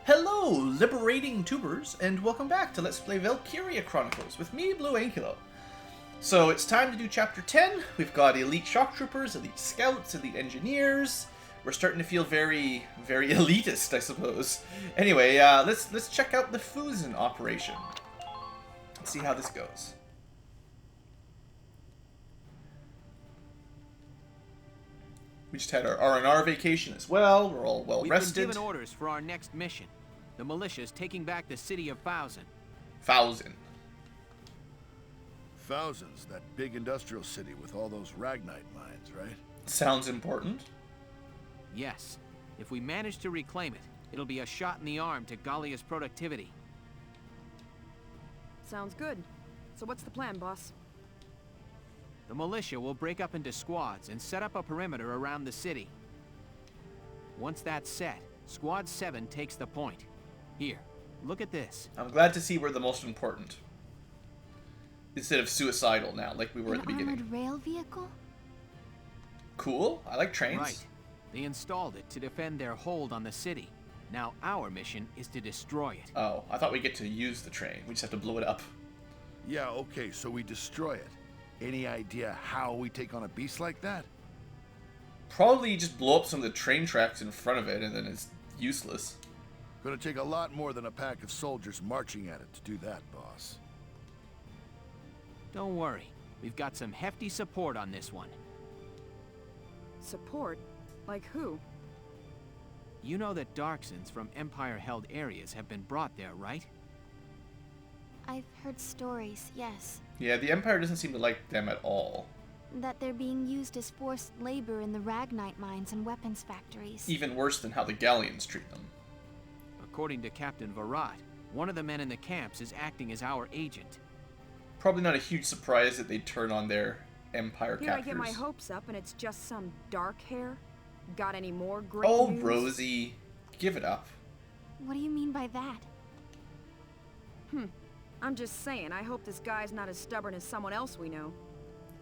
Hello, liberating tubers, and welcome back to Let's Play Valkyria Chronicles with me, Blue Ankylo. So it's time to do Chapter 10. We've got elite shock troopers, elite scouts, elite engineers. We're starting to feel very elitist, I suppose. Anyway, let's check out the Fusen operation. Let's see how this goes. We just had our R&R vacation as well. We're all well rested. We've been given orders for our next mission. The militia's taking back the city of Fusen. Fusen. Fusen's that big industrial city with all those Ragnite mines, right? Sounds important. Yes. If we manage to reclaim it, it'll be a shot in the arm to Gallia's productivity. Sounds good. So what's the plan, boss? The militia will break up into squads and set up a perimeter around the city. Once that's set, Squad 7 takes the point. Here, look at this. I'm glad to see we're the most important. Instead of suicidal now, like we were at the beginning. An armored rail vehicle? Cool. I like trains. Right. They installed it to defend their hold on the city. Now our mission is to destroy it. Oh, I thought we get to use the train. We just have to blow it up. Yeah, okay, so we destroy it. Any idea how we take on a beast like that? Probably just blow up some of the train tracks in front of it, and then it's useless. Gonna take a lot more than a pack of soldiers marching at it to do that, boss. Don't worry. We've got some hefty support on this one. Support? Like who? You know that Darksons from Empire-held areas have been brought there, right? I've heard stories, yes. Yeah, the Empire doesn't seem to like them at all. That they're being used as forced labor in the Ragnite mines and weapons factories. Even worse than how the Galleons treat them. According to Captain Virat, one of the men in the camps is acting as our agent. Probably not a huge surprise that they turn on their Empire Here captors. I get my hopes up and it's just some dark hair? Got any more great Oh, news? Rosie. Give it up. What do you mean by that? I'm just saying, I hope this guy's not as stubborn as someone else we know.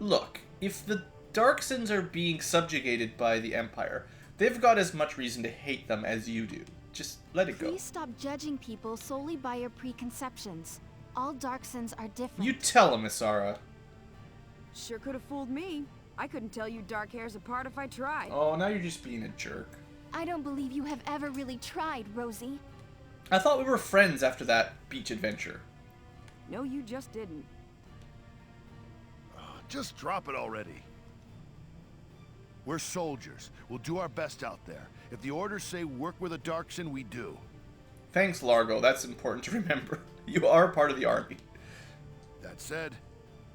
Look, if the Darksons are being subjugated by the Empire, they've got as much reason to hate them as you do. Just let it go. Please stop judging people solely by your preconceptions. All Darksons are different. You tell him, Isara. Sure could have fooled me. I couldn't tell you dark hairs apart if I tried. Oh, now you're just being a jerk. I don't believe you have ever really tried, Rosie. I thought we were friends after that beach adventure. No, you just didn't. Just drop it already. We're soldiers. We'll do our best out there. If the orders say work with a Darkson, we do. Thanks, Largo. That's important to remember. You are part of the army. That said,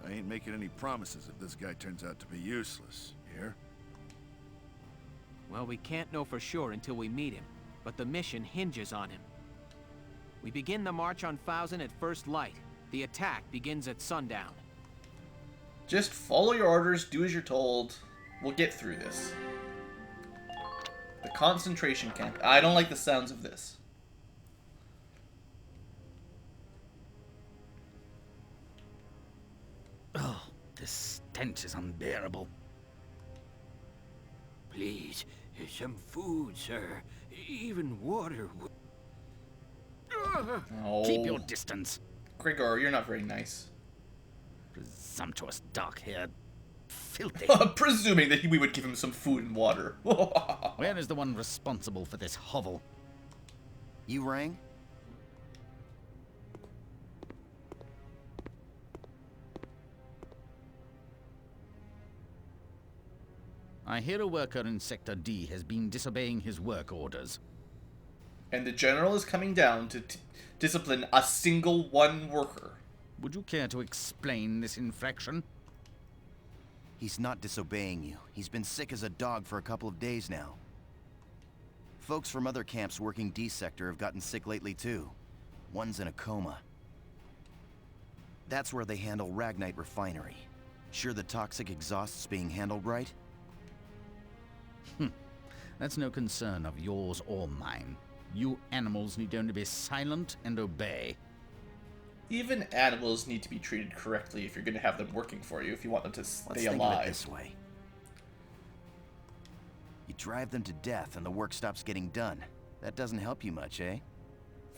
I ain't making any promises if this guy turns out to be useless. You hear? Well, we can't know for sure until we meet him, but the mission hinges on him. We begin the march on Fusen at first light. The attack begins at sundown. Just follow your orders, do as you're told. We'll get through this. The concentration camp. I don't like the sounds of this. Oh, this stench is unbearable. Please, some food, sir. Even water. Oh. Keep your distance. Grigor, you're not very nice. Presumptuous, dark-haired, filthy. Presuming that we would give him some food and water. Where is the one responsible for this hovel? You rang? I hear a worker in Sector D has been disobeying his work orders. And the general is coming down to discipline a single one worker. Would you care to explain this infraction? He's not disobeying you. He's been sick as a dog for a couple of days now. Folks from other camps working D sector have gotten sick lately too. One's in a coma. That's where they handle Ragnite refinery. Sure the toxic exhaust's being handled right? That's no concern of yours or mine. You animals need only be silent and obey. Even animals need to be treated correctly if you're going to have them working for you, if you want them to Let's stay think of it alive. this way. You drive them to death and the work stops getting done. That doesn't help you much, eh?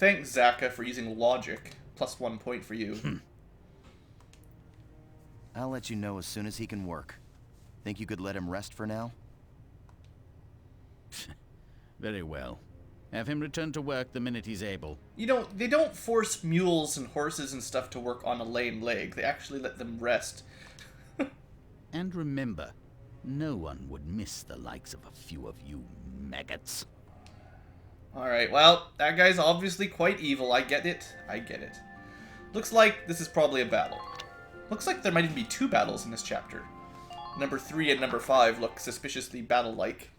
Thanks, Zaka, for using logic. +1 point for you. I'll let you know as soon as he can work. Think you could let him rest for now? Very well. Have him return to work the minute he's able. You know, they don't force mules and horses and stuff to work on a lame leg. They actually let them rest. And remember, no one would miss the likes of a few of you maggots. Alright, well, that guy's obviously quite evil. I get it. I get it. Looks like this is probably a battle. Looks like there might even be 2 battles in this chapter. Number 3 and number 5 look suspiciously battle-like.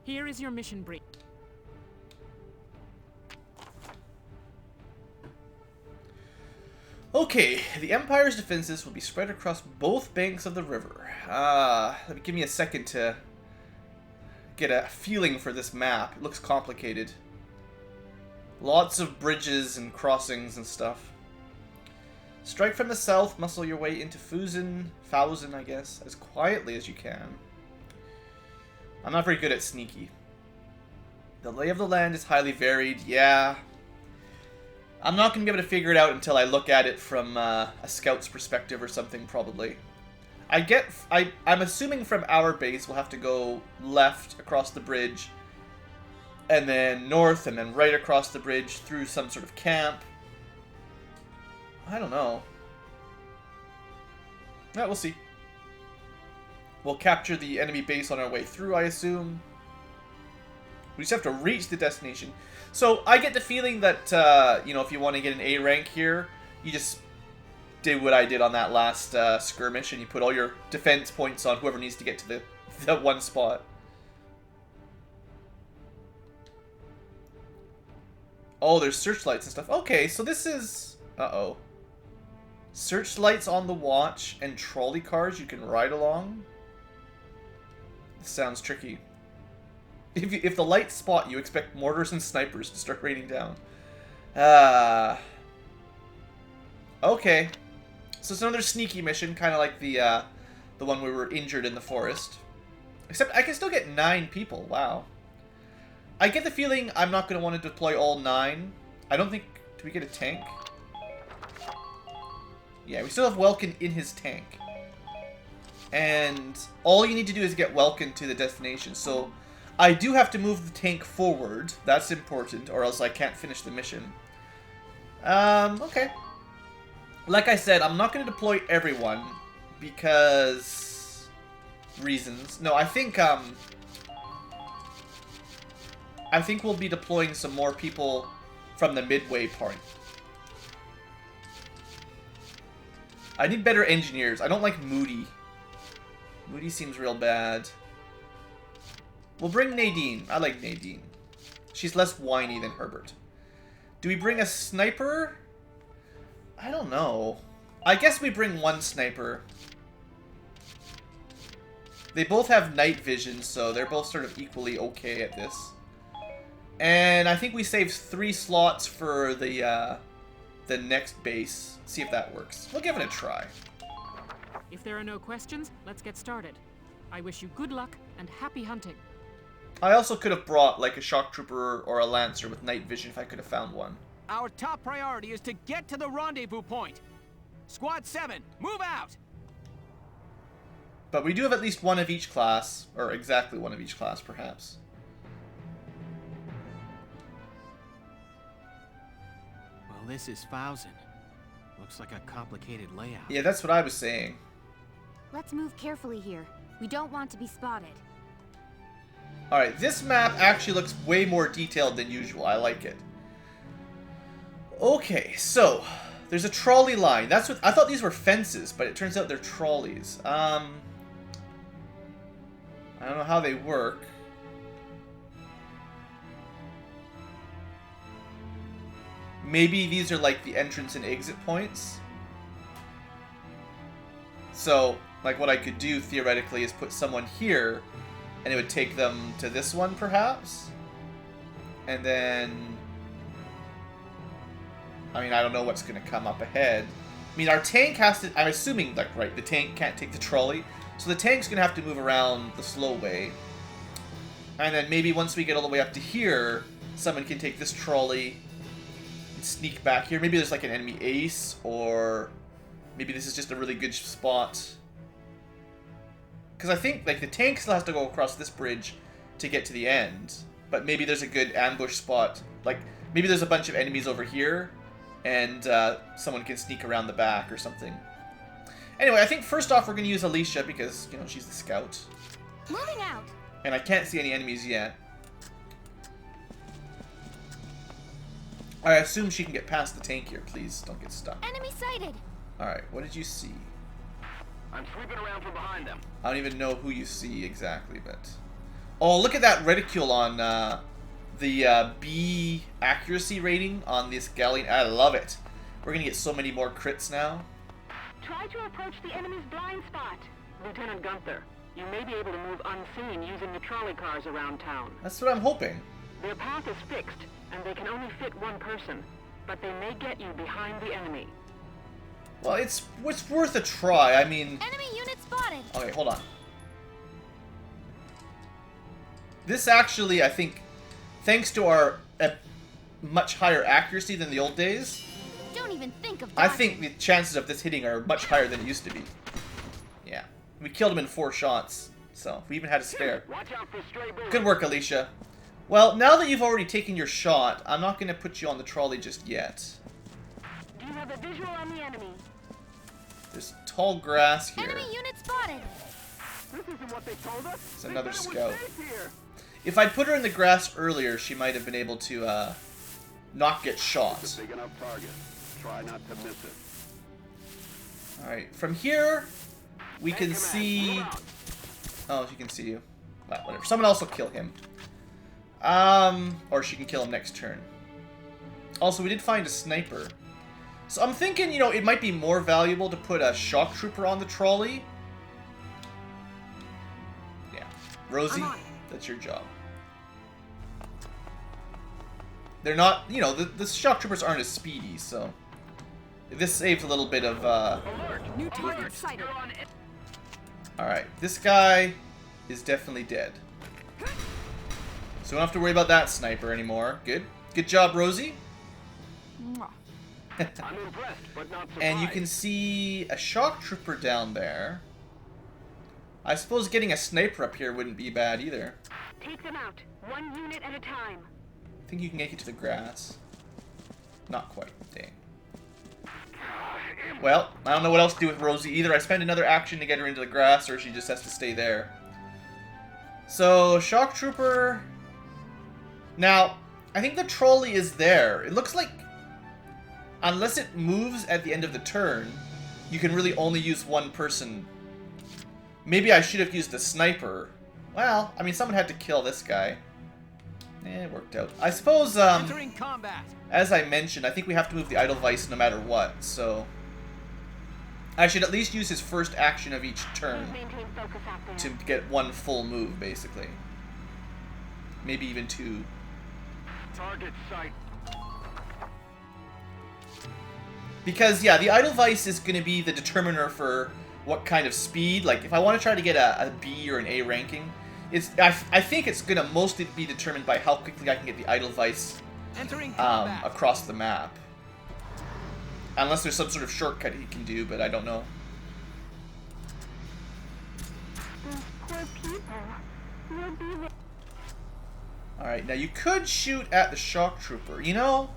Here is your mission brief. Okay, the Empire's defenses will be spread across both banks of the river. Give me a second to get a feeling for this map. It looks complicated. Lots of bridges and crossings and stuff. Strike from the south, muscle your way into Fausen, I guess, as quietly as you can. I'm not very good at sneaky. The lay of the land is highly varied, yeah. I'm not going to be able to figure it out until I look at it from a scout's perspective or something, probably. I'm assuming from our base we'll have to go left across the bridge, and then north, and then right across the bridge through some sort of camp. I don't know. Yeah, we'll see. We'll capture the enemy base on our way through, I assume. We just have to reach the destination. So, I get the feeling that, you know, if you want to get an A rank here, you just did what I did on that last skirmish, and you put all your defense points on whoever needs to get to the one spot. Oh, there's searchlights and stuff. Okay, so this is... Uh-oh. Searchlights on the watch and trolley cars you can ride along? This sounds tricky. If the lights spot you, expect mortars and snipers to start raining down. Okay. So it's another sneaky mission, kind of like the one we were injured in the forest. Except I can still get 9 people. Wow. I get the feeling I'm not going to want to deploy all 9. I don't think... Do we get a tank? Yeah, we still have Welkin in his tank. And all you need to do is get Welkin to the destination. So I do have to move the tank forward. That's important, or else I can't finish the mission. Okay. Like I said, I'm not going to deploy everyone because... reasons. No, I think we'll be deploying some more people from the midway point. I need better engineers. I don't like Moody. Moody seems real bad. We'll bring Nadine. I like Nadine. She's less whiny than Herbert. Do we bring a sniper? I don't know. I guess we bring one sniper. They both have night vision, so they're both sort of equally okay at this. And I think we saved 3 slots for the next base. See if that works. We'll give it a try. If there are no questions, let's get started. I wish you good luck and happy hunting. I also could have brought like a shock trooper or a lancer with night vision if I could have found one. Our top priority is to get to the rendezvous point. Squad 7, move out! But we do have at least one of each class, or exactly one of each class, perhaps. Well, this is Fausen. Looks like a complicated layout. Yeah, that's what I was saying. Let's move carefully here. We don't want to be spotted. Alright, this map actually looks way more detailed than usual. I like it. Okay, so there's a trolley line. That's what I thought these were fences, but it turns out they're trolleys. I don't know how they work. Maybe these are like the entrance and exit points. So, like what I could do theoretically is put someone here, and it would take them to this one perhaps. And then... I mean, I don't know what's going to come up ahead. I mean, our tank has to... I'm assuming, like, right, the tank can't take the trolley. So the tank's going to have to move around the slow way. And then maybe once we get all the way up to here, someone can take this trolley and sneak back here. Maybe there's like an enemy ace, or maybe this is just a really good spot. Because I think like the tank still has to go across this bridge to get to the end. But maybe there's a good ambush spot. Like, maybe there's a bunch of enemies over here, and someone can sneak around the back or something. Anyway, I think first off we're going to use Alicia because, you know, she's the scout. Moving out. And I can't see any enemies yet. I assume she can get past the tank here. Please don't get stuck. Enemy sighted. Alright, what did you see? I'm sweeping around from behind them. I don't even know who you see exactly, but... Oh, look at that reticule on the B accuracy rating on this galleon. I love it. We're going to get so many more crits now. Try to approach the enemy's blind spot. Lieutenant Gunther, you may be able to move unseen using the trolley cars around town. That's what I'm hoping. Their path is fixed, and they can only fit one person, but they may get you behind the enemy. Well, it's worth a try. I mean... Enemy unit spotted. Okay, hold on. This actually, I think, thanks to our much higher accuracy than the old days, Don't even think of I dodging. think the chances of this hitting are much higher than it used to be. Yeah. We killed him in 4 shots, so we even had a spare. Watch out for stray bullets. Good work, Alicia. Well, now that you've already taken your shot, I'm not going to put you on the trolley just yet. Do you have a visual on the enemy? There's tall grass here. Enemy unit spotted. This isn't what they told us. It's another They said it scout. was safe here. If I'd put her in the grass earlier, she might have been able to not get shot. It's a big enough target. Try not to miss it. Alright, from here, we can Command, see... move out. Oh, she can see you. Well, whatever. Someone else will kill him. Or she can kill him next turn. Also, we did find a sniper. So I'm thinking, you know, it might be more valuable to put a shock trooper on the trolley. Yeah. Rosie, I'm on it. that's your job. They're not, you know, the shock troopers aren't as speedy, so... This saves a little bit of, New target sighted. Alright, this guy is definitely dead. So we don't have to worry about that sniper anymore. Good. Good job, Rosie. Mwah. I'm impressed, but not surprised. And you can see a shock trooper down there. I suppose getting a sniper up here wouldn't be bad either. Take them out, one unit at a time. I think you can make it to the grass. Not quite. Dang. Well, I don't know what else to do with Rosie. Either I spend another action to get her into the grass, or she just has to stay there. So, shock trooper... Now, I think the trolley is there. It looks like, unless it moves at the end of the turn, you can really only use one person. Maybe I should have used the sniper. Well, I mean, someone had to kill this guy. Eh, it worked out. I suppose, Entering combat. as I mentioned, I think we have to move the Edelweiss no matter what, so... I should at least use his first action of each turn Maintain focus out there. to get one full move, basically. Maybe even 2. Target sight. Because, yeah, the Edelweiss is going to be the determiner for what kind of speed. Like, if I want to try to get a B or an A ranking, I think it's going to mostly be determined by how quickly I can get the Edelweiss Entering combat. across the map. Unless there's some sort of shortcut he can do, but I don't know. Poor people. You'll be there. Alright, now you could shoot at the shock trooper. You know...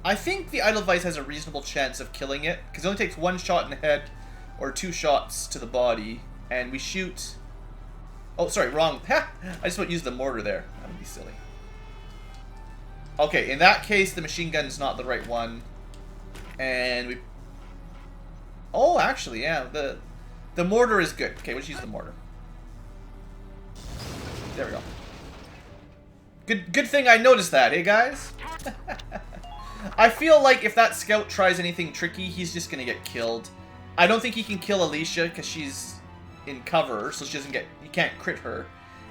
I think the Edelweiss has a reasonable chance of killing it, because it only takes 1 shot in the head, or 2 shots to the body, and we shoot... Oh, sorry, wrong. Ha! I just won't use the mortar there. That would be silly. Okay, in that case, the machine gun is not the right one. And we... Oh, actually, yeah, the mortar is good. Okay, let's use the mortar. There we go. Good thing I noticed that, hey guys? I feel like if that scout tries anything tricky, he's just gonna get killed. I don't think he can kill Alicia because she's in cover, so she doesn't get... He can't crit her.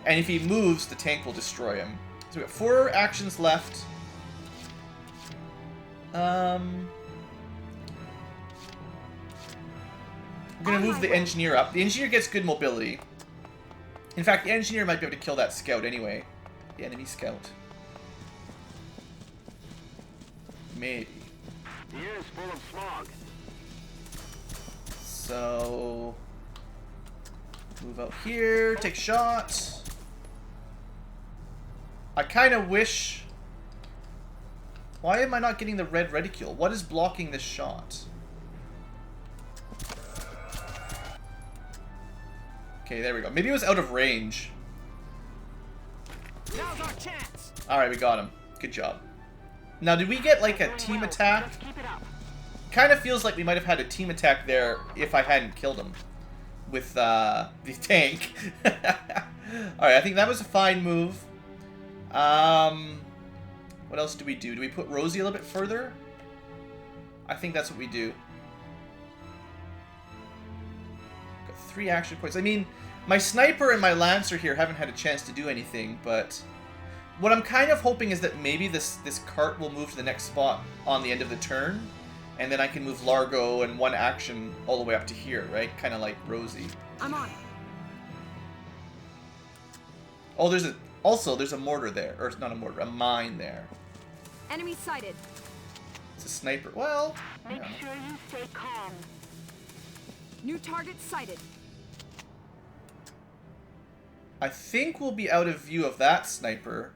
And if he moves, the tank will destroy him. So we got 4 actions left. We're gonna move the engineer up. The engineer gets good mobility. In fact, the engineer might be able to kill that scout anyway. The enemy scout. Maybe. The air is full of smog. So... move out here, take shots. I kind of wish... Why am I not getting the red reticule? What is blocking this shot? Okay, there we go. Maybe it was out of range. Now's our chance. Alright, we got him. Good job. Now, did we get like a team attack? Just keep it up. Kind of feels like we might have had a team attack there if I hadn't killed him with the tank. Alright, I think that was a fine move. What else do we do? Do we put Rosie a little bit further? I think that's what we do. Got 3 action points. I mean, my sniper and my lancer here haven't had a chance to do anything, but what I'm kind of hoping is that maybe this cart will move to the next spot on the end of the turn, and then I can move Largo and 1 action all the way up to here, right? Kind of like Rosie. I'm on it. Oh, there's a mortar there, or it's not a mortar, a mine there. Enemy sighted. It's a sniper. Well, Make yeah. sure you stay calm. New target sighted. I think we'll be out of view of that sniper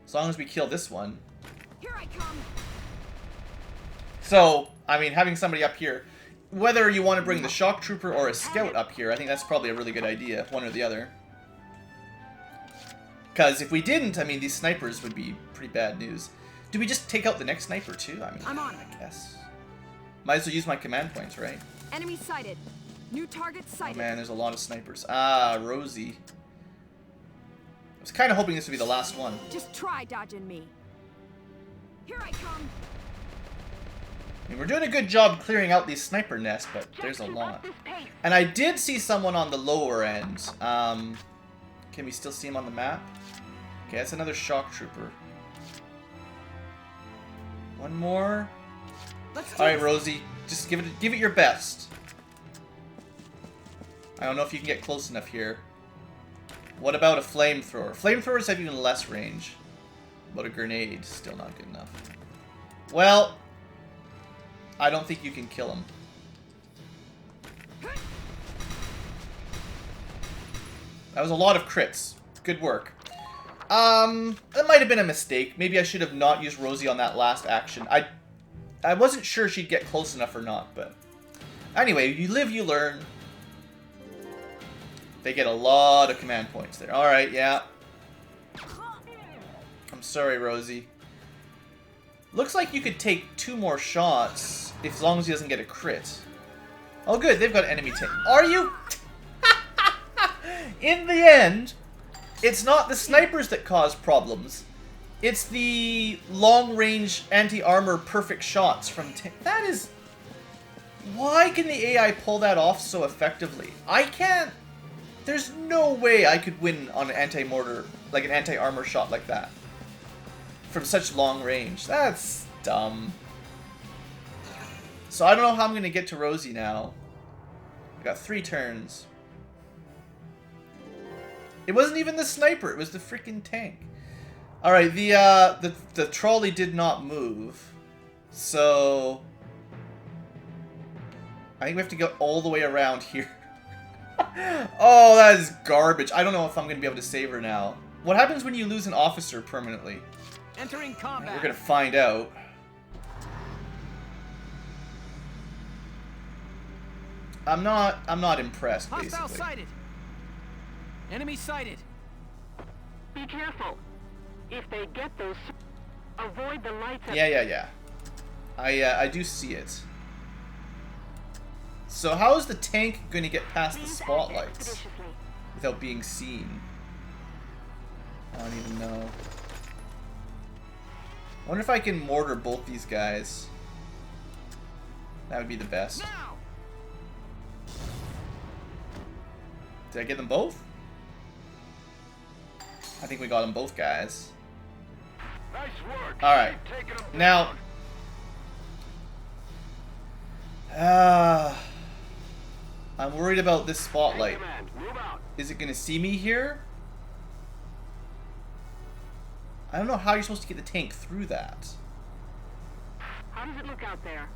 as long as we kill this one. Here I come. So, I mean, having somebody up here, whether you want to bring the shock trooper or a scout up here, I think that's probably a really good idea, one or the other. Because if we didn't, I mean, these snipers would be pretty bad news. Do we just take out the next sniper too? I mean, I'm on it. I guess. Might as well use my command points, right? Enemy sighted. New target Oh sighted. man, there's a lot of snipers. Ah, Rosie. I was kind of hoping this would be the last one. Just try dodging me. Here I come. I mean, we're doing a good job clearing out these sniper nests, but there's a Keep lot. up this pace. And I did see someone on the lower end. Can we still see him on the map? Okay, that's another shock trooper. One more. Let's do All right, this. Rosie, just give it your best. I don't know if you can get close enough here. What about a flamethrower? Flamethrowers have even less range. But a grenade, still not good enough. Well, I don't think you can kill him. That was a lot of crits. Good work. That might have been a mistake. Maybe I should have not used Rosie on that last action. I wasn't sure she'd get close enough or not, but... Anyway, you live, you learn. They get a lot of command points there. Alright, yeah. I'm sorry, Rosie. Looks like you could take 2 more shots, as long as he doesn't get a crit. Oh good, they've got enemy tank. Are you... In the end, it's not the snipers that cause problems. It's the long-range anti-armor perfect shots from... That is... Why can the AI pull that off so effectively? I can't... There's no way I could win on an anti-mortar, like an anti-armor shot like that. From such long range. That's dumb. So I don't know how I'm going to get to Rosie now. I got 3 turns. It wasn't even the sniper, it was the freaking tank. Alright, the trolley did not move. So I think we have to go all the way around here. Oh, that is garbage. I don't know if I'm going to be able to save her now. What happens when you lose an officer permanently? Entering combat. We're going to find out. I'm not impressed, Hostile basically. sighted. Enemy sighted. Be careful. If they get those, avoid the lights. Yeah. I do see it. So how is the tank going to get past the spotlights without being seen? I don't even know. I wonder if I can mortar both these guys. That would be the best. Now. Did I get them both? I think we got them both, guys. Nice work. Alright. Keep taking them Now... down. I'm worried about this spotlight. Command, move out. Is it going to see me here? I don't know how you're supposed to get the tank through that. How does it look out there?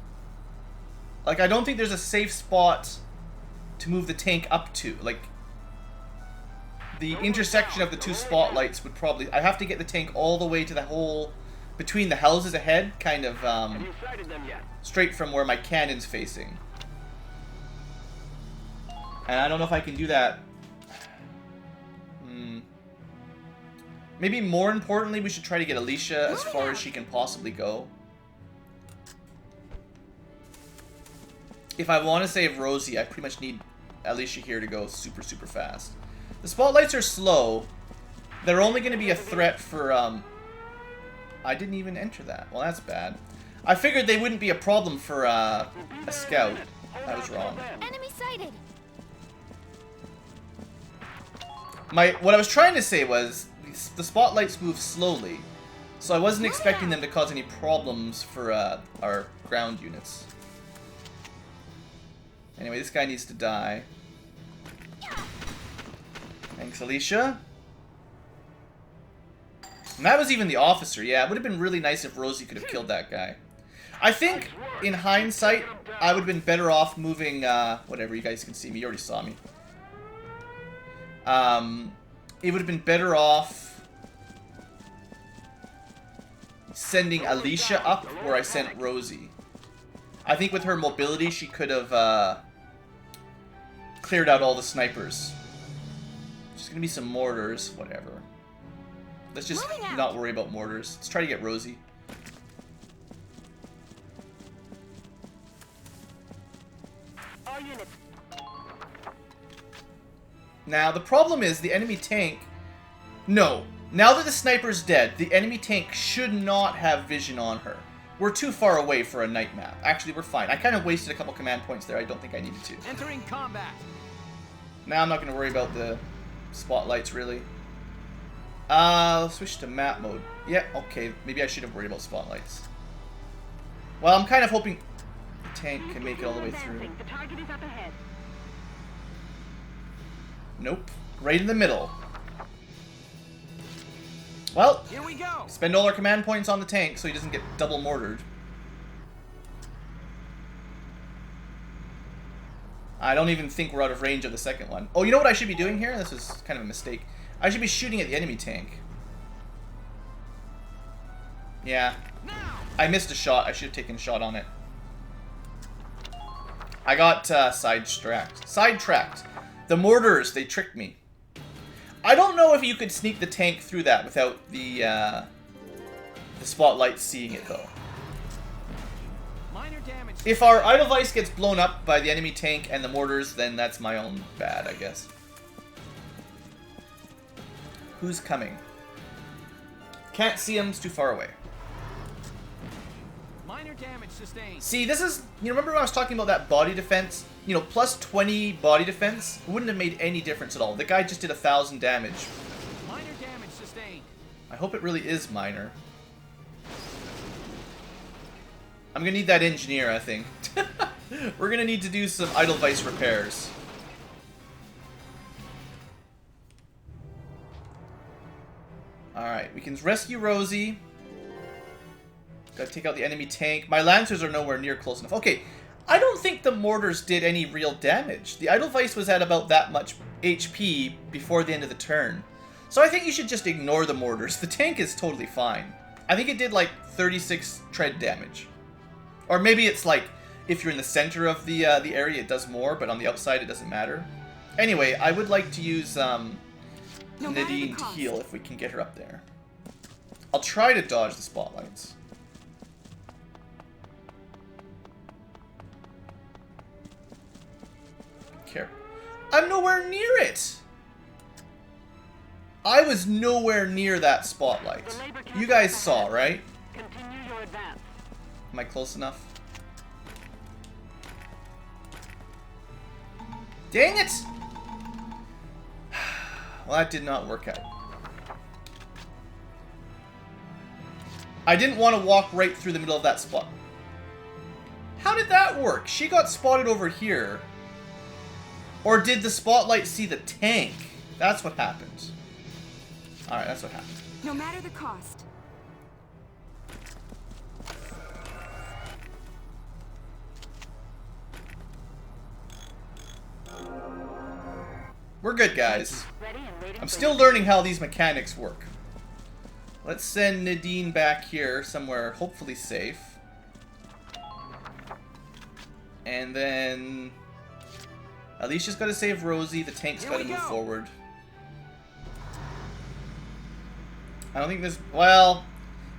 Like, I don't think there's a safe spot to move the tank up to. Like, the intersection of the two spotlights would probably... I have to get the tank all the way to the hole between the houses ahead, kind of, Have you sighted them yet? straight from where my cannon's facing. And I don't know if I can do that. Maybe more importantly, we should try to get Alicia as far as she can possibly go. If I want to save Rosie, I pretty much need Alicia here to go super, super fast. The spotlights are slow. They're only going to be a threat for, I didn't even enter that. Well, that's bad. I figured they wouldn't be a problem for, a scout. I was wrong. Enemy sighted. What I was trying to say was, the spotlights move slowly, so I wasn't expecting them to cause any problems for, our ground units. Anyway, this guy needs to die. Thanks, Alicia. And that was even the officer. Yeah, it would have been really nice if Rosie could have killed that guy. I think, in hindsight, I would have been better off moving, whatever, you guys can see me. You already saw me. It would have been better off sending Alicia up where I sent Rosie. I think with her mobility, she could have, cleared out all the snipers. There's gonna be some mortars, whatever. Let's just not worry about mortars. Let's try to get Rosie. All units. Now, the problem is the enemy tank... No. Now that the sniper's dead, the enemy tank should not have vision on her. We're too far away for a night map. Actually, we're fine. I kind of wasted a couple command points there. I don't think I needed to. Entering combat. Now I'm not going to worry about the spotlights, really. Switch to map mode. Yeah, okay. Maybe I should have worried about spotlights. Well, I'm kind of hoping the tank can make it all the way through. The target is up ahead. Nope. Right in the middle. Well, Here we go. spend all our command points on the tank so he doesn't get double mortared. I don't even think we're out of range of the second one. Oh, you know what I should be doing here? This is kind of a mistake. I should be shooting at the enemy tank. Yeah. I missed a shot. I should have taken a shot on it. I got sidetracked. The mortars, they tricked me. I don't know if you could sneak the tank through that without the spotlight seeing it, though. Minor damage. If our Edelweiss gets blown up by the enemy tank and the mortars, then that's my own bad, I guess. Who's coming? Can't see him, it's too far away. Minor damage sustained. See, this is... You remember when I was talking about that body defense? You know, plus 20 body defense wouldn't have made any difference at all. The guy just did 1,000 damage. Minor damage sustained. I hope it really is minor. I'm gonna need that engineer, I think. We're gonna need to do some Edelweiss repairs. Alright, we can rescue Rosie. Gotta take out the enemy tank. My Lancers are nowhere near close enough. Okay, I don't think the mortars did any real damage. The Edelweiss was at about that much HP before the end of the turn. So I think you should just ignore the mortars. The tank is totally fine. I think it did like 36 tread damage. Or maybe it's like, if you're in the center of the area, it does more, but on the outside, it doesn't matter. Anyway, I would like to use Nadine to heal if we can get her up there. I'll try to dodge the spotlights. Care. I'm nowhere near it! I was nowhere near that spotlight. You guys saw, right? Continue your advance. Am I close enough? Dang it! Well, that did not work out. I didn't want to walk right through the middle of that spot. How did that work? She got spotted over here. Or did the spotlight see the tank? That's what happened. Alright, that's what happened. No matter the cost. We're good, guys. Ready and waiting I'm for still you. learning how these mechanics work. Let's send Nadine back here, somewhere hopefully safe. And then... Alicia's got to save Rosie, the tank's got to move forward. I don't think there's... Well,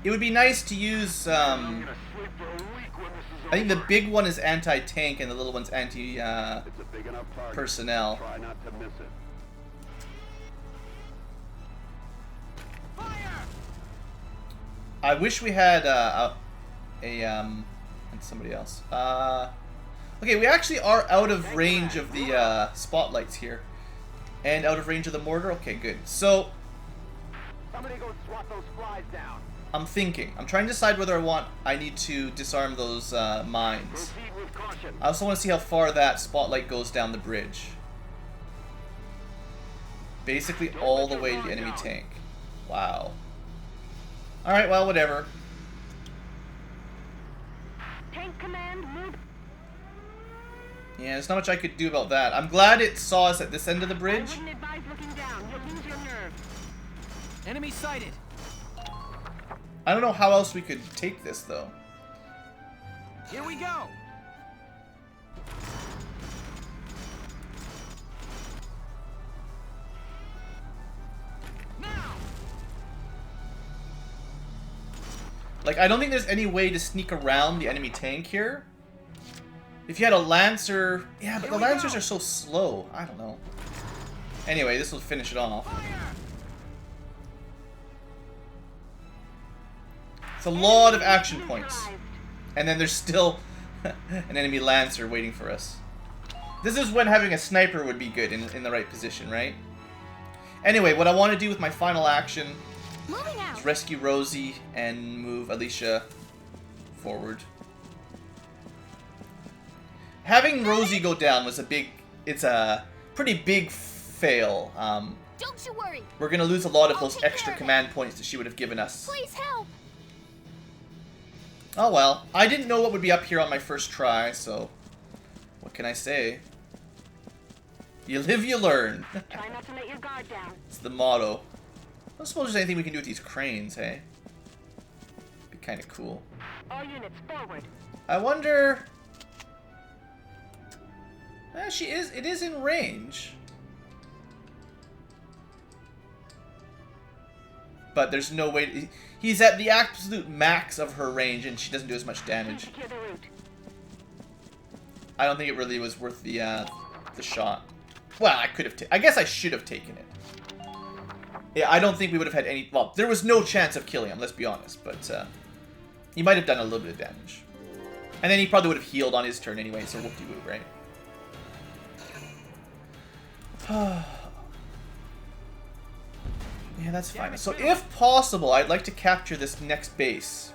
it would be nice to use... I think the big one is anti-tank and the little one's anti-personnel. Try not to miss it. I wish we had and somebody else. Okay, we actually are out of range of the spotlights here, and out of range of the mortar. Okay, good. So Somebody go swat those flies down. I'm thinking. I'm trying to decide whether I need to disarm those mines. Proceed with caution. I also want to see how far that spotlight goes down the bridge. Basically all the way to the enemy tank. Wow. Alright, well, whatever. Tank command, move. Yeah, there's not much I could do about that. I'm glad it saw us at this end of the I bridge. wouldn't advise looking down. You'll lose your nerve. Enemy sighted. I don't know how else we could take this, though. Here we go. Now. Like, I don't think there's any way to sneak around the enemy tank here. If you had a Lancer... Yeah, but the Lancers are so slow. I don't know. Anyway, this will finish it off. It's a lot of action points. And then there's still an enemy Lancer waiting for us. This is when having a sniper would be good in the right position, right? Anyway, what I want to do with my final action Moving out. is rescue Rosie and move Alicia forward. Having Rosie go down was it's a pretty big fail. Don't you worry. We're gonna lose a lot of I'll those take extra care of it. command points that she would have given us. Please help. Oh well, I didn't know what would be up here on my first try, so what can I say? You live, you learn. Try not to let your guard down. It's the motto. I don't suppose there's anything we can do with these cranes, hey? Be kind of cool. All units forward. I wonder... it is in range. But there's no way... He's at the absolute max of her range and she doesn't do as much damage. Secure the route. I don't think it really was worth the shot. Well, I guess I should have taken it. Yeah, I don't think we would have had any... Well, there was no chance of killing him, let's be honest. But he might have done a little bit of damage. And then he probably would have healed on his turn anyway, so whoop-de-woo, right? Yeah, that's fine. So if possible, I'd like to capture this next base.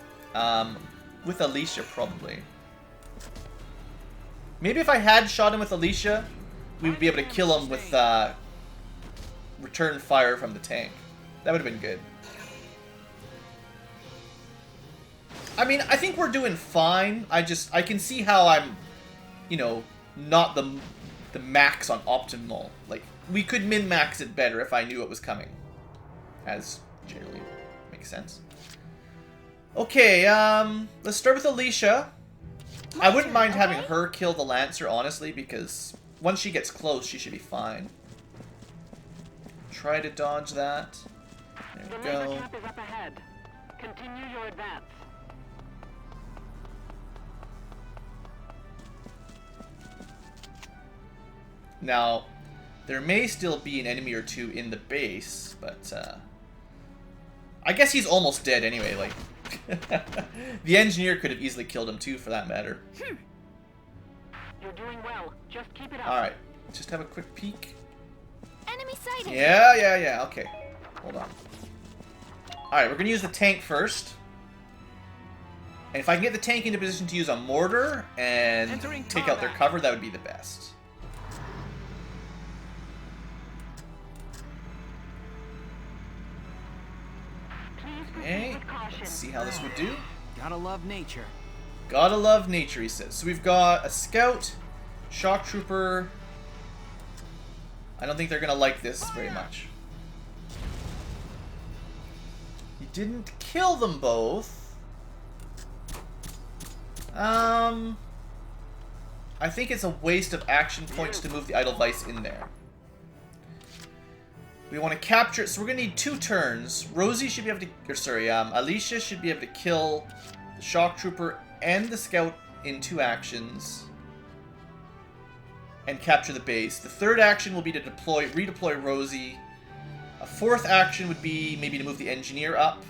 With Alicia, probably. Maybe if I had shot him with Alicia, we would be able to kill him with return fire from the tank. That would have been good. I mean, I think we're doing fine. I can see how I'm, you know, not the max on optimal. Like, we could min-max it better if I knew it was coming. As generally makes sense. Okay, let's start with Alicia. I wouldn't mind having her kill the Lancer, honestly, because once she gets close, she should be fine. Try to dodge that. There The we labor go. camp is up ahead. Continue your advance. Now, there may still be an enemy or two in the base, but I guess he's almost dead anyway. Like, the engineer could have easily killed him too, for that matter. You're doing well. Just keep it up. All right, just have a quick peek. Enemy sighted. Yeah. Okay, hold on. All right, we're gonna use the tank first. And if I can get the tank into position to use a mortar and Entering take out their combat. cover, that would be the best. Let's see how this would do. Gotta love nature. Gotta love nature, he says. So we've got a scout, shock trooper. I don't think they're gonna like this very much. You didn't kill them both. I think it's a waste of action points to move the Edelweiss in there. We want to capture it, so we're gonna need 2 turns. Rosie should be able to, or sorry, Alicia should be able to kill the shock trooper and the scout in 2 actions and capture the base. The 3rd action will be to redeploy Rosie. A 4th action would be maybe to move the engineer up.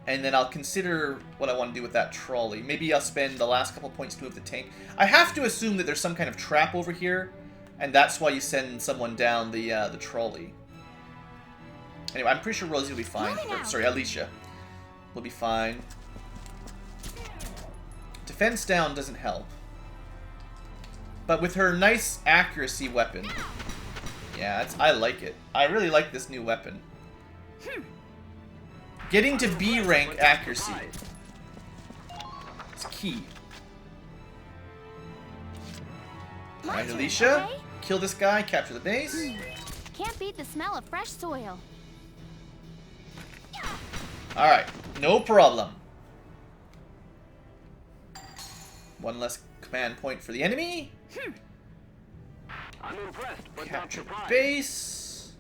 And then I'll consider what I want to do with that trolley. Maybe I'll spend the last couple points to move the tank. I have to assume that there's some kind of trap over here, and that's why you send someone down the trolley. Anyway, I'm pretty sure Rosie will be fine. Or, sorry, Alicia will be fine. Defense down doesn't help. But with her nice accuracy weapon, yeah, I like it. I really like this new weapon. Getting to B rank accuracy is key. Alright, Alicia, kill this guy, capture the base. Can't beat the smell of fresh soil. Alright, no problem. 1 less command point for the enemy. I'm impressed, but not Capture the surprised. base.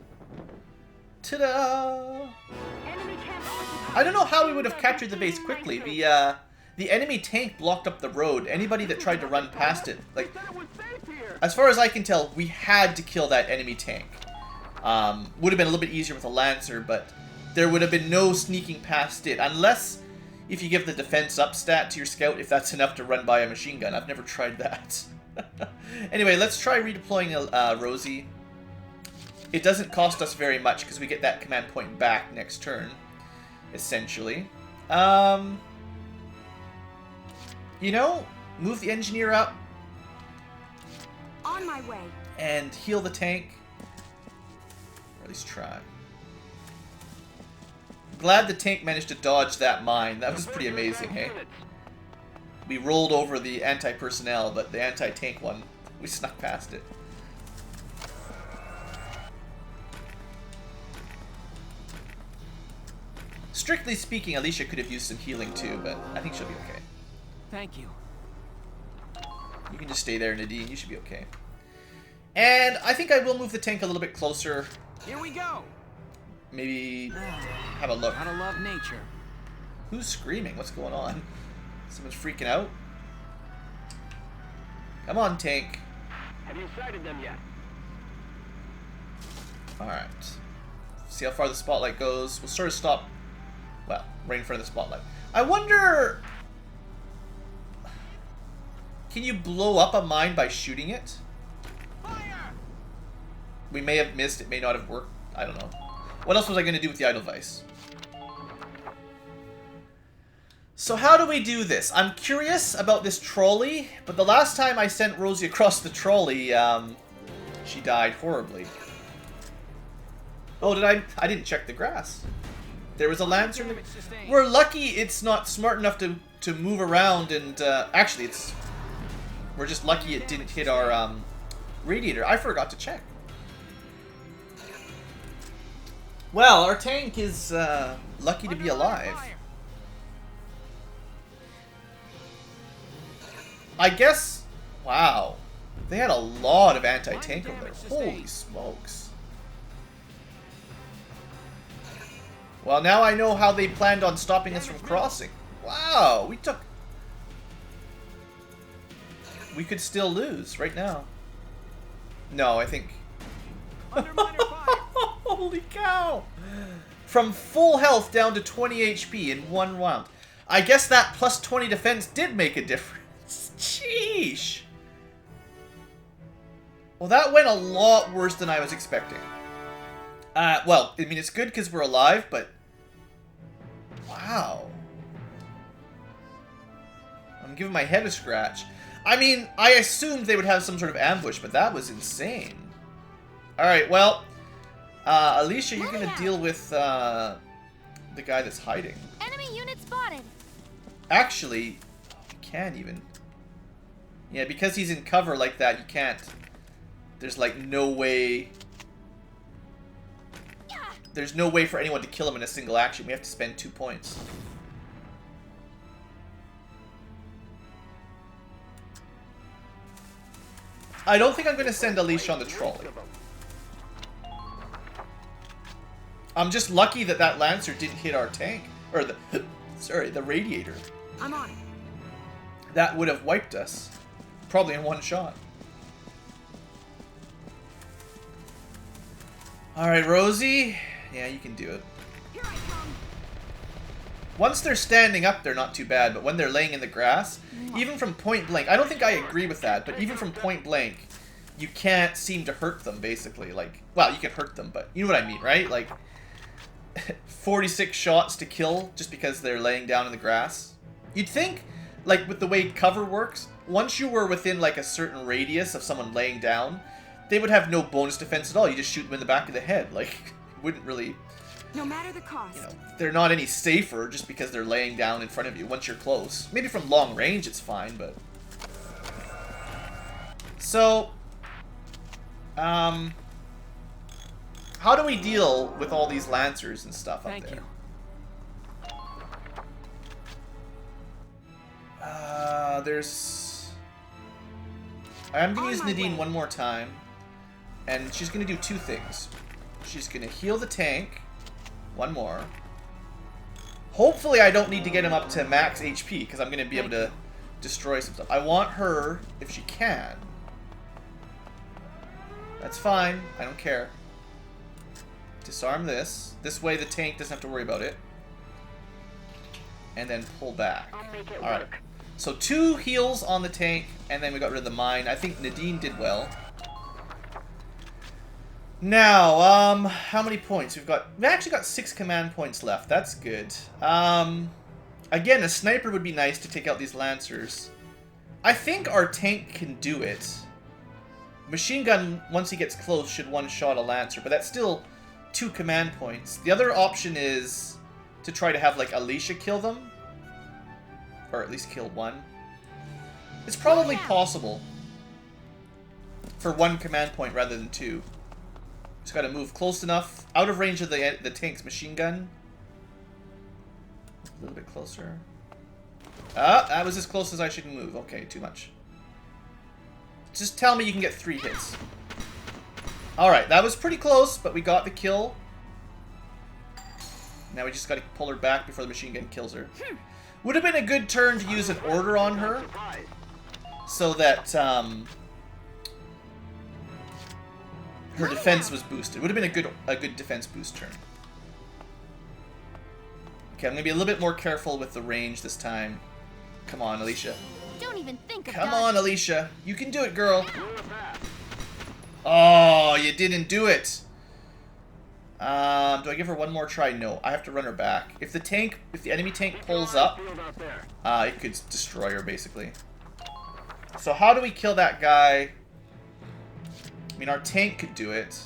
Ta-da! Enemy camp occupied. I don't know how we would have captured the base quickly. The enemy tank blocked up the road. Anybody that tried to run past it, like, as far as I can tell, we had to kill that enemy tank. Would have been a little bit easier with a Lancer, but there would have been no sneaking past it, unless if you give the defense up stat to your scout, if that's enough to run by a machine gun. I've never tried that. Anyway, let's try redeploying Rosie. It doesn't cost us very much because we get that command point back next turn, essentially. You know, move the engineer up On my way. and heal the tank. Or at least try. Glad the tank managed to dodge that mine. That was pretty amazing, hey? We rolled over the anti-personnel, but the anti-tank one, we snuck past it. Strictly speaking, Alicia could have used some healing too, but I think she'll be okay. Thank you. You can just stay there, Nadine. You should be okay. And I think I will move the tank a little bit closer. Here we go. Maybe have a look. Gotta love nature. Who's screaming? What's going on? Someone's freaking out? Come on, tank. Have you sighted them yet? Alright. See how far the spotlight goes. We'll sort of stop, well, right in front of the spotlight. I wonder... Can you blow up a mine by shooting it? Fire! We may have missed. It may not have worked. I don't know. What else was I going to do with the Edelweiss? So how do we do this? I'm curious about this trolley, but the last time I sent Rosie across the trolley, she died horribly. Oh, I didn't check the grass. There was a Lancer. We're lucky it's not smart enough to move around and, actually, we're just lucky it didn't hit our, radiator. I forgot to check. Well, our tank is, lucky to be alive. I guess... Wow. They had a lot of anti-tank over there. Holy smokes. Well, now I know how they planned on stopping us from crossing. Wow, we could still lose right now. No, I think... Holy cow! From full health down to 20 HP in one round. I guess that plus 20 defense did make a difference. Sheesh! Well, that went a lot worse than I was expecting. Well, I mean, it's good because we're alive, but... Wow. I'm giving my head a scratch. I mean, I assumed they would have some sort of ambush, but that was insane. Alright, well... Alicia, you're gonna deal with, the guy that's hiding. Enemy unit spotted. Actually, we can't even. Yeah, because he's in cover like that, you can't. There's like no way. There's no way for anyone to kill him in a single action. We have to spend 2 points. I don't think I'm going to send Alicia on the trolley. I'm just lucky that that Lancer didn't hit our tank. Or the... sorry, the radiator. I'm on it. That would have wiped us. Probably in one shot. Alright, Rosie. Yeah, you can do it. Here I come. Once they're standing up, they're not too bad. But when they're laying in the grass, even from point blank... I don't think I agree with that, but even from point blank, you can't seem to hurt them, basically. Like, well, you can hurt them, but you know what I mean, right? Like, 46 shots to kill just because they're laying down in the grass. You'd think, like, with the way cover works, once you were within, like, a certain radius of someone laying down, they would have no bonus defense at all. You just shoot them in the back of the head. Like, it wouldn't really... No matter the cost. You know, they're not any safer just because they're laying down in front of you once you're close. Maybe from long range it's fine, but... So... how do we deal with all these Lancers and stuff up there? There's... I'm going to use Nadine one more time. And she's going to do 2 things. She's going to heal the tank. One more. Hopefully I don't need to get him up to max HP, because I'm going to be able to destroy some stuff. I want her, if she can. That's fine. I don't care. Disarm this. This way the tank doesn't have to worry about it. And then pull back. Alright. So 2 heals on the tank, and then we got rid of the mine. I think Nadine did well. Now, how many points? We've actually got 6 command points left. That's good. Again, a sniper would be nice to take out these Lancers. I think our tank can do it. Machine gun, once he gets close, should one-shot a Lancer, but that's still 2 command points. The other option is to try to have, like, Alicia kill them. Or at least kill one. It's probably possible for 1 command point rather than 2. Just gotta move close enough, out of range of the tank's machine gun. A little bit closer. Ah, that was as close as I should move. Okay, too much. Just tell me you can get 3 hits. Alright, that was pretty close, but we got the kill. Now we just gotta pull her back before the machine gun kills her. Would have been a good turn to use an order on her, so that her defense was boosted. Would have been a good defense boost turn. Okay, I'm gonna be a little bit more careful with the range this time. Come on, Alicia. Don't even think of Come on, Alicia. You can do it, girl. Oh, you didn't do it. Do I give her one more try? No, I have to run her back. If the enemy tank pulls up, it could destroy her, basically. So how do we kill that guy? I mean, our tank could do it.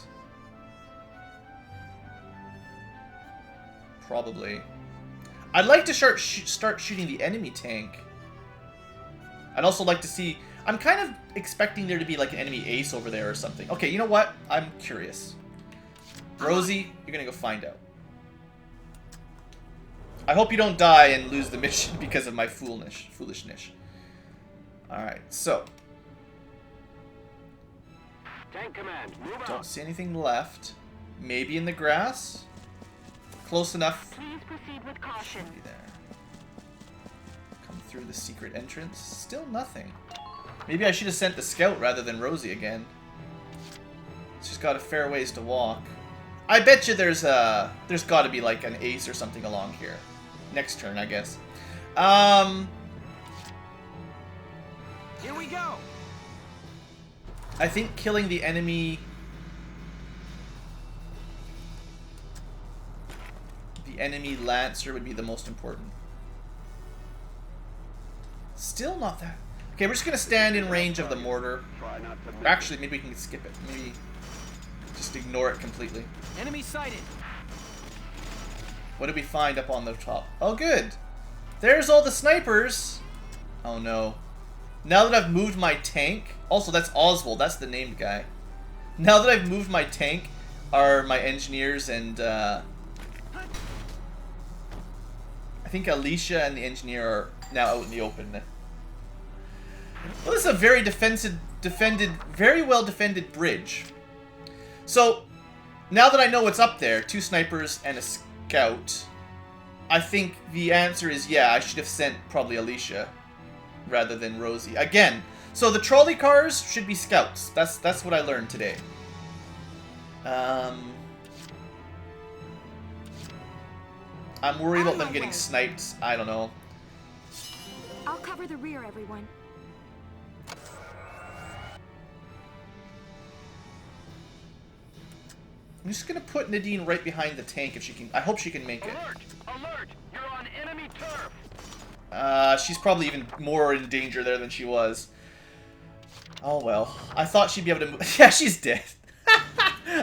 Probably. I'd like to start shooting the enemy tank. I'd also like to see... I'm kind of expecting there to be like an enemy ace over there or something. Okay, you know what? I'm curious. Rosie, you're gonna go find out. I hope you don't die and lose the mission because of my foolishness. Alright, so... Tank command, move out. Don't see anything left. Maybe in the grass? Close enough. Please proceed with caution. Should be there. Come through the secret entrance. Still nothing. Maybe I should have sent the scout rather than Rosie again. She's got a fair ways to walk. I bet you there's got to be like an ace or something along here. Next turn, I guess. Here we go. I think killing the enemy... The enemy Lancer would be the most important. Still not that... Okay, we're just going to stand in range of the mortar. Actually, maybe we can skip it. Maybe just ignore it completely. Enemy sighted. What did we find up on the top? Oh, good. There's all the snipers. Oh, no. Now that I've moved my tank... Also, that's Oswald. That's the named guy. Now that I've moved my tank, are my engineers and... I think Alicia and the engineer are now out in the open. Well, this is a very very well defended bridge. So, now that I know what's up there, 2 snipers and a scout, I think the answer is yeah, I should have sent probably Alicia rather than Rosie. Again, so the trolley cars should be scouts. That's what I learned today. I'm worried about them getting sniped. I don't know. I'll cover the rear, everyone. I'm just gonna put Nadine right behind the tank if she can. I hope she can make it. Alert! Alert! You're on enemy turf! She's probably even more in danger there than she was. Oh well. I thought she'd be able to move. Yeah, she's dead.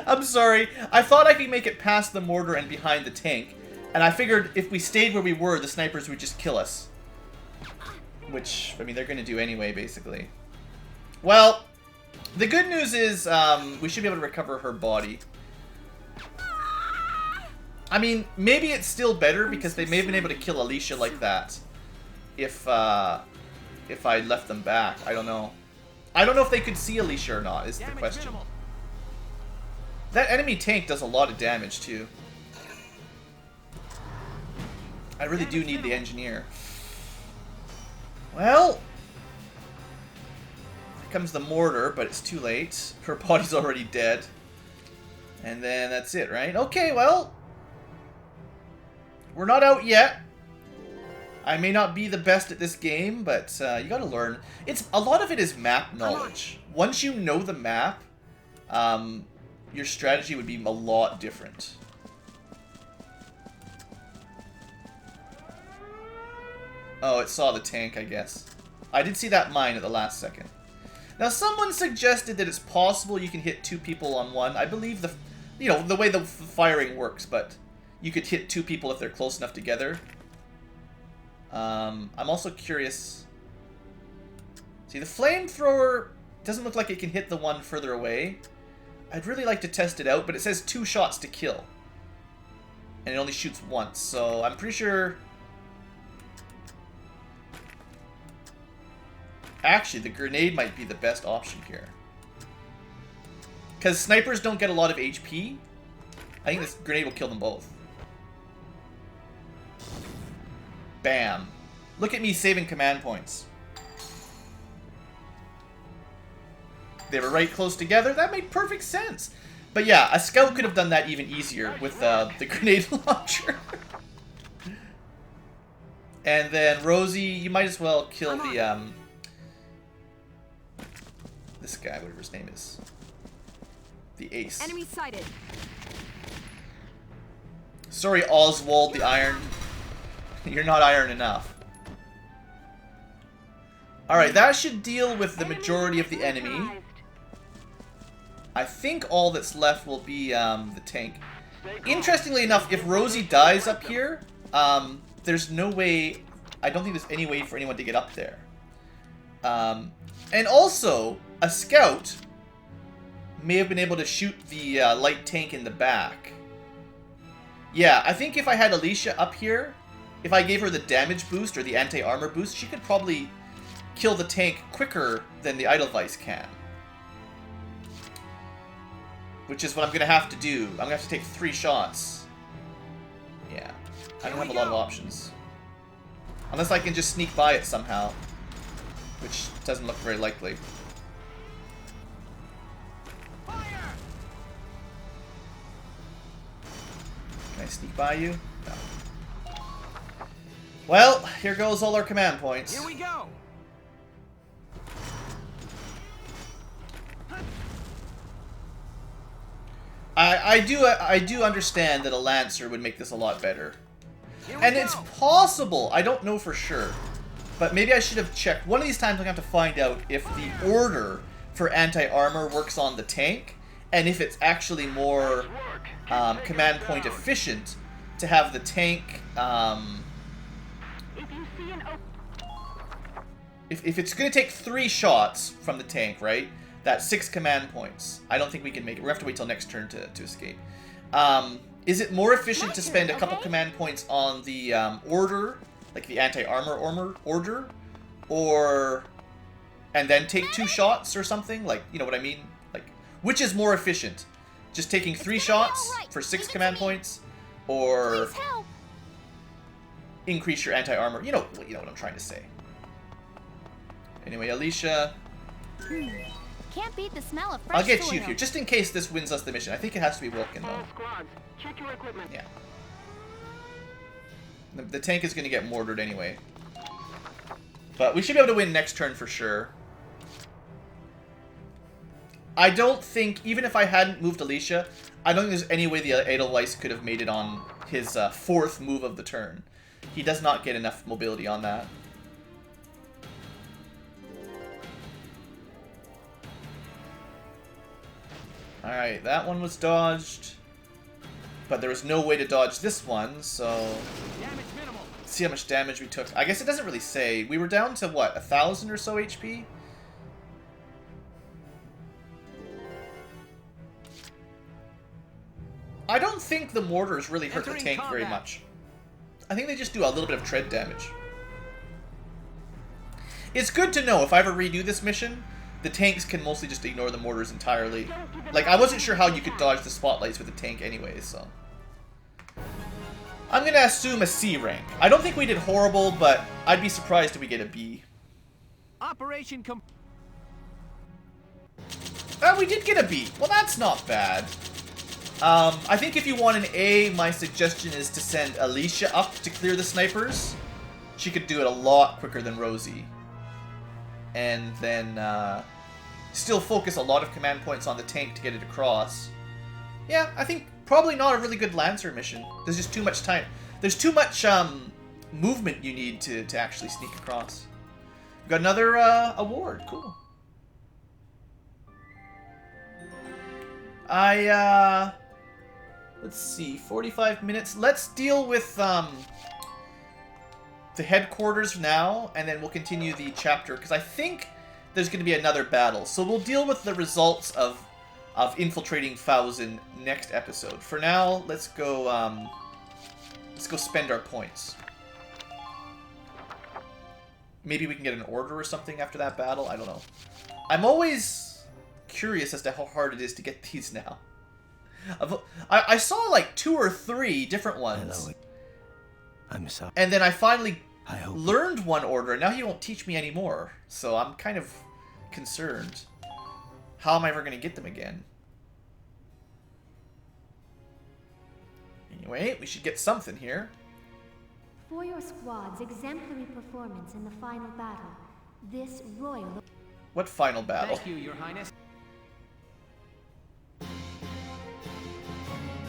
I'm sorry. I thought I could make it past the mortar and behind the tank. And I figured if we stayed where we were, the snipers would just kill us. Which, I mean, they're gonna do anyway, basically. Well, the good news is we should be able to recover her body. I mean, maybe it's still better because they may have been able to kill Alicia like that if I left them back. I don't know. I don't know if they could see Alicia or not, is the question. Minimal. That enemy tank does a lot of damage, too. I really do need the engineer. Well, here comes the mortar, but it's too late. Her body's already dead. And then that's it, right? Okay, well, we're not out yet. I may not be the best at this game, but you gotta learn. A lot of it is map knowledge. Once you know the map, your strategy would be a lot different. Oh, it saw the tank, I guess. I did see that mine at the last second. Now, someone suggested that it's possible you can hit 2 people on one. I believe the way the firing works, but you could hit 2 people if they're close enough together. I'm also curious. See, the flamethrower doesn't look like it can hit the one further away. I'd really like to test it out, but it says 2 shots to kill. And it only shoots once, so I'm pretty sure... Actually, the grenade might be the best option here. Because snipers don't get a lot of HP. I think this grenade will kill them both. Bam. Look at me saving command points. They were right close together. That made perfect sense. But yeah, a scout could have done that even easier with the grenade launcher. And then Rosie, you might as well kill the this guy, whatever his name is. The ace. Enemy sighted. Sorry, Oswald the Iron. You're not iron enough. Alright, that should deal with the majority of the enemy. I think all that's left will be the tank. Interestingly enough, if Rosie dies up here, there's no way... I don't think there's any way for anyone to get up there. And also, a scout may have been able to shoot the light tank in the back. Yeah, I think if I had Alicia up here, if I gave her the damage boost or the anti-armor boost, she could probably kill the tank quicker than the Edelweiss can. Which is what I'm going to have to do. I'm going to have to take 3 shots. Yeah, I don't have a lot of options. Unless I can just sneak by it somehow. Which doesn't look very likely. Can I sneak by you? No. Well, here goes all our command points. Here we go. I do understand that a Lancer would make this a lot better. And it's possible, I don't know for sure, but maybe I should have checked. One of these times I'm going to have to find out if the order for anti-armor works on the tank, and if it's actually more command point efficient to have the tank, If you see an if it's going to take 3 shots from the tank, right? That's 6 command points. I don't think we can make it. We have to wait till next turn to escape. Is it more efficient to spend a couple command points on the order, like the anti-armor order, or and then take 2 shots or something? Like, you know what I mean? Like, which is more efficient? Just taking 3 shots for 6 command points, or increase your anti-armor? You know what I'm trying to say. Anyway, Alicia. Can't beat the smell of fresh I'll get soil. you here, just in case this wins us the mission. I think it has to be Wilkin, though. all squads. Check your equipment. Yeah. The tank is going to get mortared anyway. But we should be able to win next turn for sure. I don't think, even if I hadn't moved Alicia, I don't think there's any way the Edelweiss could have made it on his 4th move of the turn. He does not get enough mobility on that. Alright, that one was dodged. But there was no way to dodge this one, so... Damage minimal. See how much damage we took. I guess it doesn't really say. We were down to, what, 1,000 or so HP? I don't think the mortars really hurt the Entering tank very combat. much. I think they just do a little bit of tread damage. It's good to know if I ever redo this mission, the tanks can mostly just ignore the mortars entirely. Like, I wasn't sure how you could dodge the spotlights with the tank anyway, so... I'm gonna assume a C rank. I don't think we did horrible, but I'd be surprised if we get a B. Operation We did get a B. Well, that's not bad. I think if you want an A, my suggestion is to send Alicia up to clear the snipers. She could do it a lot quicker than Rosie. And then still focus a lot of command points on the tank to get it across. Yeah, I think probably not a really good Lancer mission. There's just too much time. There's too much movement you need to actually sneak across. We've got another award. Cool. Let's see, 45 minutes. Let's deal with the headquarters now, and then we'll continue the chapter, because I think there's going to be another battle. So we'll deal with the results of infiltrating Fausen next episode. For now, let's go spend our points. Maybe we can get an order or something after that battle. I don't know. I'm always curious as to how hard it is to get these now. I saw like 2 or 3 different ones. Hello. I'm sorry. And then I finally I hope learned one order, and now he won't teach me anymore. So I'm kind of concerned. How am I ever going to get them again? Anyway, we should get something here. For your squad's exemplary performance in the final battle, this royal... What final battle? Thank you, Your Highness.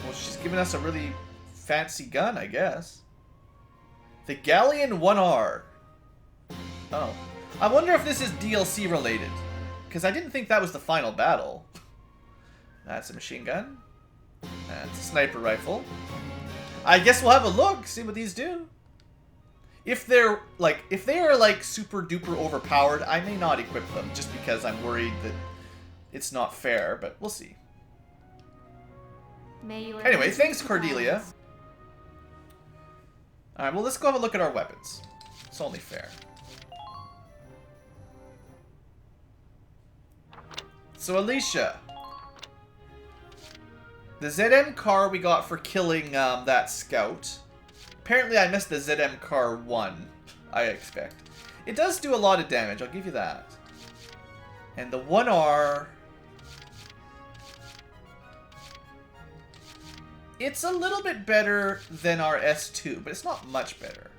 Well, she's giving us a really fancy gun, I guess. The Galleon 1R. Oh. I wonder if this is DLC related. Because I didn't think that was the final battle. That's a machine gun. That's a sniper rifle. I guess we'll have a look, see what these do. If they are like super duper overpowered, I may not equip them just because I'm worried that it's not fair, but we'll see. Anyway, thanks Cordelia. Alright, well let's go have a look at our weapons. It's only fair. So Alicia. The ZM car we got for killing that scout. Apparently I missed the ZM car 1, I expect. It does do a lot of damage, I'll give you that. And the 1R... It's a little bit better than our S2, but it's not much better.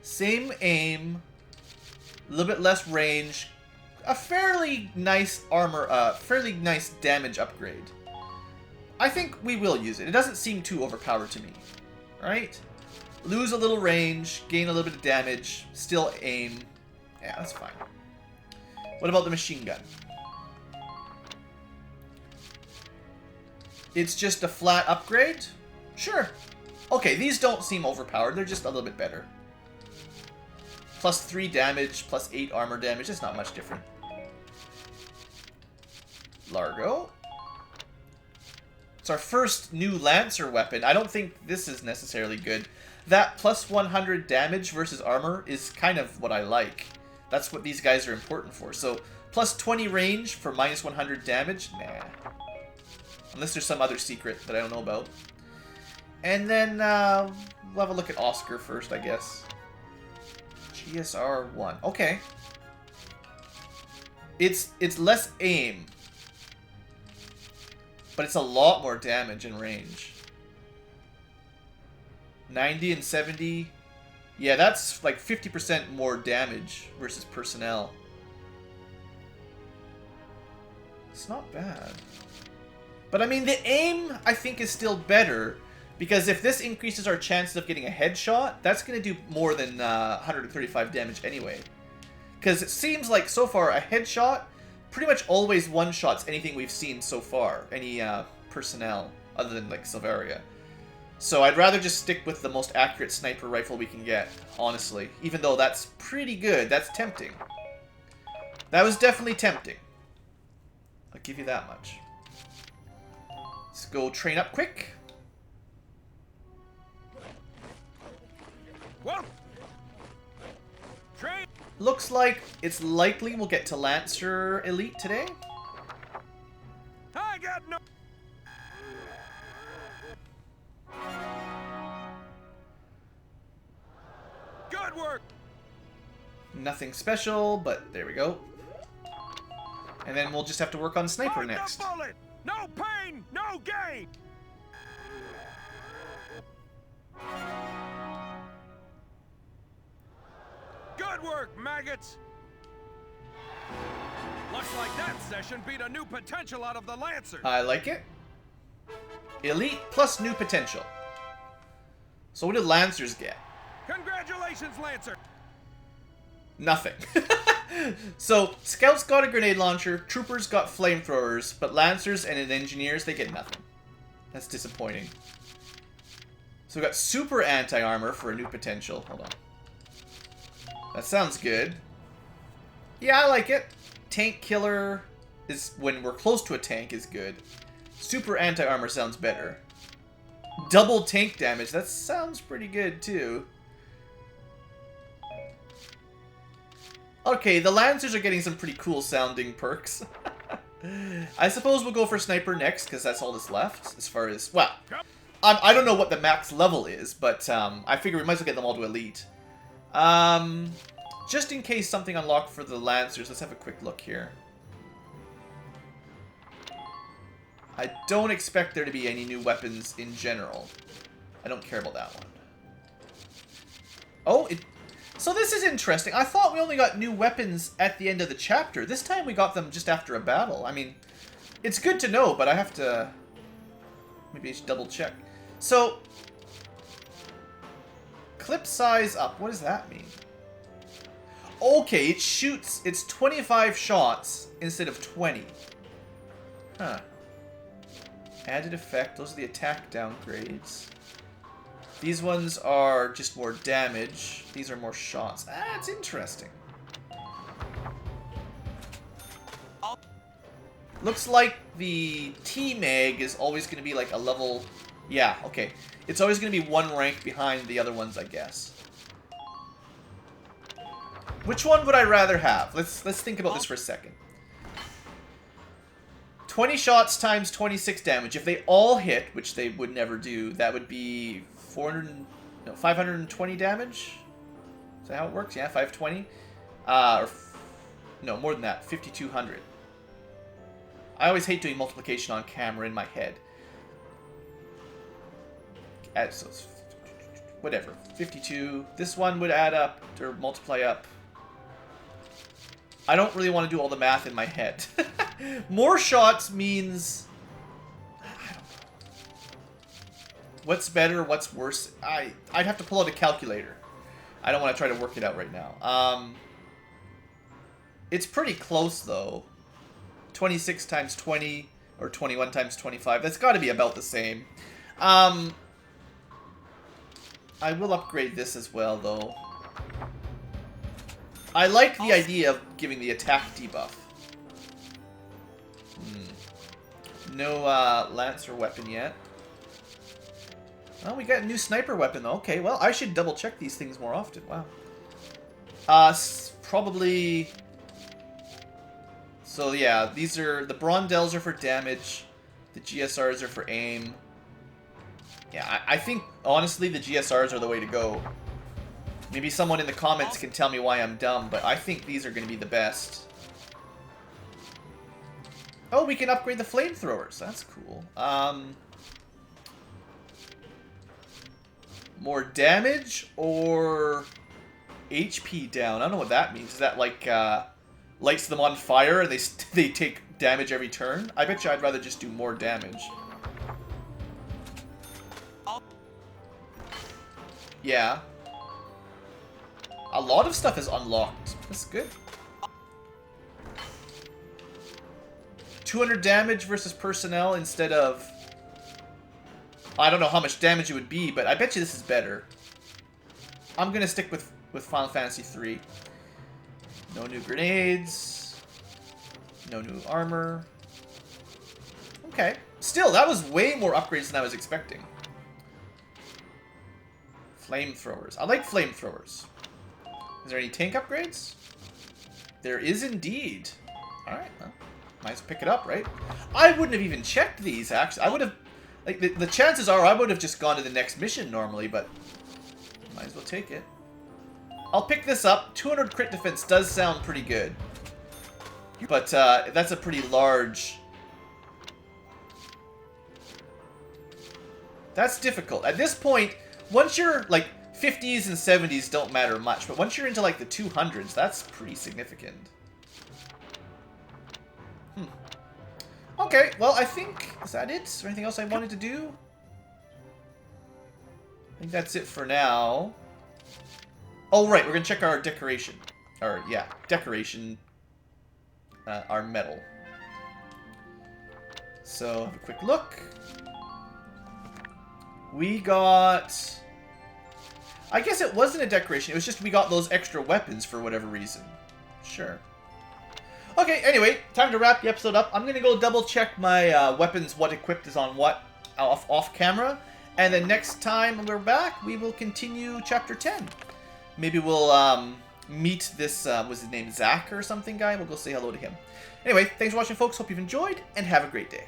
Same aim, a little bit less range, a fairly nice armor, fairly nice damage upgrade. I think we will use it. It doesn't seem too overpowered to me. Right? Lose a little range, gain a little bit of damage, still aim. Yeah, that's fine. What about the machine gun? It's just a flat upgrade? Sure. Okay, these don't seem overpowered. They're just a little bit better. Plus 3 damage, plus 8 armor damage. It's not much different. Largo. It's our first new Lancer weapon. I don't think this is necessarily good. That plus 100 damage versus armor is kind of what I like. That's what these guys are important for. So, plus 20 range for minus 100 damage? Nah. Unless there's some other secret that I don't know about. And then, we'll have a look at Oscar first, I guess. GSR 1. Okay. It's less aim. But it's a lot more damage and range. 90 and 70. Yeah, that's like 50% more damage versus personnel. It's not bad. But I mean, the aim, I think, is still better. Because if this increases our chances of getting a headshot, that's going to do more than 135 damage anyway. Because it seems like, so far, a headshot pretty much always one-shots anything we've seen so far. Any personnel, other than, like, Silveria. So I'd rather just stick with the most accurate sniper rifle we can get, honestly. Even though that's pretty good. That's tempting. That was definitely tempting. I'll give you that much. Let's go train up quick. Whoa! Train! Looks like it's likely we'll get to Lancer Elite today. I got no... Good work! Nothing special, but there we go. And then we'll just have to work on Sniper next. No bullet! No pain! No gain! Good work, maggots! Looks like that session beat a new potential out of the Lancer. I like it. Elite plus new potential. So what did Lancers get? Congratulations, Lancer! Nothing. So, Scouts got a grenade launcher, Troopers got flamethrowers, but Lancers and Engineers, they get nothing. That's disappointing. So we got super anti-armor for a new potential. Hold on. That sounds good. Yeah, I like it. Tank killer is, when we're close to a tank, is good. Super anti-armor sounds better. Double tank damage, that sounds pretty good too. Okay, the Lancers are getting some pretty cool sounding perks. I suppose we'll go for Sniper next, because that's all that's left, as far as, well, I don't know what the max level is, but I figure we might as well get them all to Elite. Just in case something unlocked for the Lancers, let's have a quick look here. I don't expect there to be any new weapons in general. I don't care about that one. Oh, so this is interesting. I thought we only got new weapons at the end of the chapter. This time we got them just after a battle. I mean, it's good to know, but I have to... Maybe I should double check. So, clip size up. What does that mean? Okay, it shoots... It's 25 shots instead of 20. Huh. Added effect. Those are the attack downgrades. These ones are just more damage. These are more shots. Ah, it's interesting. Looks like the T-Mag is always going to be like a level... Yeah, okay. It's always going to be one rank behind the other ones, I guess. Which one would I rather have? Let's think about this for a second. 20 shots times 26 damage. If they all hit, which they would never do, that would be 520 damage? Is that how it works? Yeah, 520? No, more than that. 5,200. I always hate doing multiplication on camera in my head. So it's whatever. 52. This one would add up, or multiply up. I don't really want to do all the math in my head. More shots means... I don't know. What's better, what's worse? I'd have to pull out a calculator. I don't want to try to work it out right now. It's pretty close, though. 26 times 20, or 21 times 25. That's got to be about the same. I will upgrade this as well, though. I like the idea of giving the attack debuff. No Lancer weapon yet. Oh, we got a new sniper weapon, though. Okay, well, I should double check these things more often. Wow. Probably... So, yeah, these are... The Brondels are for damage. The GSRs are for aim. Yeah, I think, honestly, the GSRs are the way to go. Maybe someone in the comments can tell me why I'm dumb, but I think these are going to be the best. Oh, we can upgrade the flamethrowers. That's cool. More damage or HP down? I don't know what that means. Is that like lights them on fire and they take damage every turn? I bet you I'd rather just do more damage. Yeah. A lot of stuff is unlocked. That's good. 200 damage versus personnel instead of... I don't know how much damage it would be, but I bet you this is better. I'm going to stick with Final Fantasy 3. No new grenades. No new armor. Okay. Still, that was way more upgrades than I was expecting. Flamethrowers. I like flamethrowers. Is there any tank upgrades? There is indeed. Alright, well, might as well pick it up, right? I wouldn't have even checked these, actually. I would have... Like, the chances are I would have just gone to the next mission normally, but... Might as well take it. I'll pick this up. 200 crit defense does sound pretty good. But, that's a pretty large... That's difficult. At this point, once you're, like... 50s and 70s don't matter much, but once you're into like the 200s, that's pretty significant. Okay, well, I think... Is that it? Is there anything else I wanted to do? I think that's it for now. Oh, right, we're going to check our decoration. Or, yeah, decoration. Our medal. So, have a quick look. We got... I guess it wasn't a decoration. It was just we got those extra weapons for whatever reason. Sure. Okay, anyway, time to wrap the episode up. I'm going to go double check my weapons, what equipped is on what, off camera. And then next time we're back, we will continue Chapter 10. Maybe we'll meet this, was his name Zach or something guy? We'll go say hello to him. Anyway, thanks for watching, folks. Hope you've enjoyed, and have a great day.